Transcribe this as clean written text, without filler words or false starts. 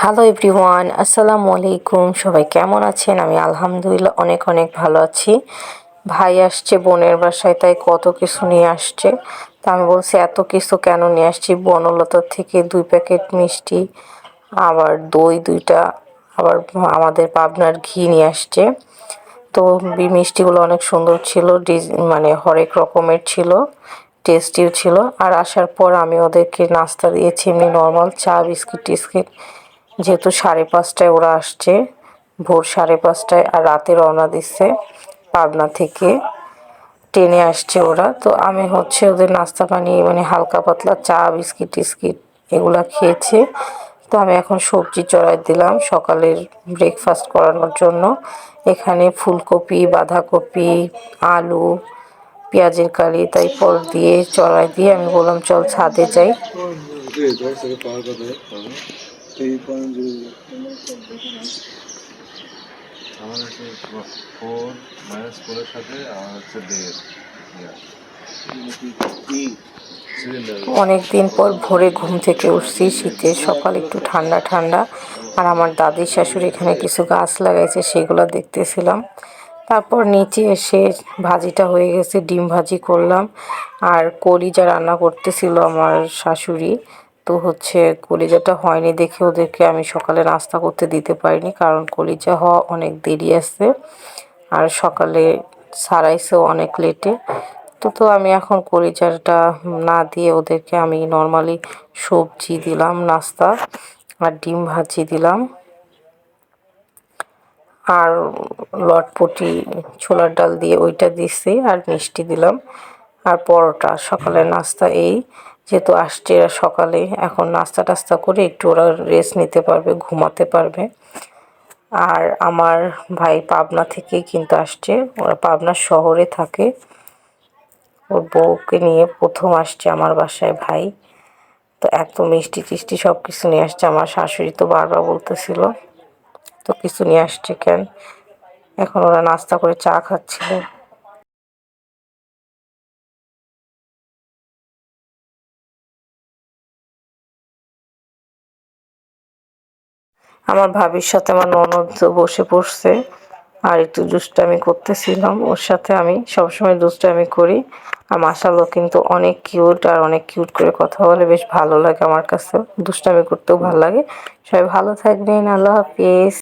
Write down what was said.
Hello everyone, আসসালামু আলাইকুম। সবাই কেমন আছেন? আমি আলহামদুলিল্লাহ অনেক অনেক ভালো আছি। ভাই আসছে বোনের বাসায়, তাই কত কিছু নিয়ে আসছে। তা আমি বলছি এত কিছু কেন নিয়ে আসছি। বনলতা থেকে 2 প্যাকেট মিষ্টি, আবার দই 2টা, আবার আমাদের পাবনার ঘি নিয়ে আসছে। তো মিষ্টিগুলো অনেক সুন্দর ছিল, মানে হরেক রকমের ছিল, টেস্টিও ছিল। আর আসার পর আমি ওদেরকে নাস্তা দিয়েছি, এমনি নর্মাল চা বিস্কিট টিস্কিট। যেহেতু 5:30টায় ওরা আসছে, ভোর 5:30টায়, আর রাতে রওনা দিচ্ছে পাবনা থেকে, ট্রেনে আসছে ওরা। তো আমি ওদের নাস্তা পানি মানে হালকা পাতলা চা বিস্কিট টিস্কিট এগুলা খেয়েছে। তো আমি এখন সবজি চড়াই দিলাম সকালের ব্রেকফাস্ট করানোর জন্য। এখানে ফুলকপি, বাঁধাকপি, আলু, পেঁয়াজের কালি তারপর দিয়ে চড়াই দিয়ে আমি বললাম চল ছাদে যাই। অনেক দিন পর ভোরে ঘুম থেকে উঠছি, শীতের সকাল, একটু ঠান্ডা ঠান্ডা। আর আমার দাদির শাশুড়ি এখানে কিছু গাছ লাগাইছে, সেগুলো দেখতেছিলাম। তারপর নিচে এসে ভাজিটা হয়ে গেছে, ডিম ভাজি করলাম। আর কলিজা রান্না করতেছিল আমার শাশুড়ি। তো কলিজাটা হয়নি দেখে ওদেরকে আমি সকালে নাস্তা করতে দিতে পারিনি, কারণ কলিজা হওয়া অনেক দেরি আছে। আর সকালে সারাইছেও অনেক লেটে। তো আমি এখন কলিজাটা না দিয়ে ওদেরকে আমি নর্মালি সবজি দিলাম নাস্তা, আর ডিম ভাজি দিলাম, আর লটপটি ছোলার ডাল দিয়ে ওইটা দিছি, আর মিষ্টি দিলাম, আর পরোটা। সকালের নাস্তা এই। যেহেতু আসছে এরা সকালে, এখন নাস্তা টাস্তা করে একটু ওরা রেস্ট নিতে পারবে, ঘুমাতে পারবে। আর আমার ভাই পাবনা থেকেই কিন্তু আসছে, ওরা পাবনা শহরে থাকে। ওর বউকে নিয়ে প্রথম আসছে আমার বাসায় ভাই। তো এত মিষ্টি টিষ্টি সব কিছু নিয়ে আসছে। আমার শাশুড়ি তো বারবার বলতেছিল তো কিছু নিয়ে আসছে কেন। এখন ওরা নাস্তা করে চা খাচ্ছিল। আমার ভাবির সাথে আমার ননদ বসে পড়ছে, আর একটু দুষ্টামি করতেছিলাম ওর সাথে। আমি সবসময় দুষ্টামি করি। আর মাশাআল্লাহ কিন্তু অনেক কিউট, আর অনেক কিউট করে কথা বলে, বেশ ভালো লাগে আমার কাছে। দুষ্টামি করতেও ভালো লাগে। সবাই ভালো থাকবেন, আল্লাহ হাফেজ।